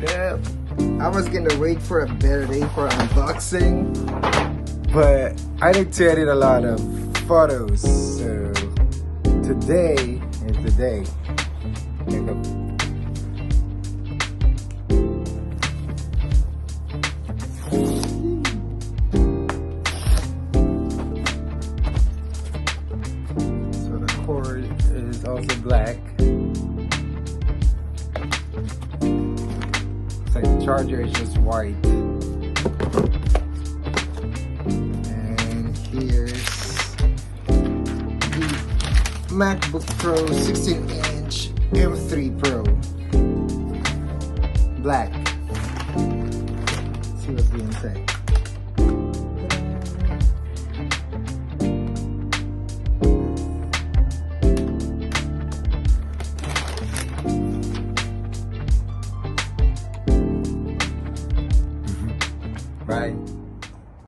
What up? I was gonna wait for a better day for unboxing, but I need to edit a lot of photos, so today is the day. Here we go. So the cord is also black. Looks like the charger is just white. And here's the MacBook Pro 16-inch M3 Pro. Black. Let's see what's being said. Right.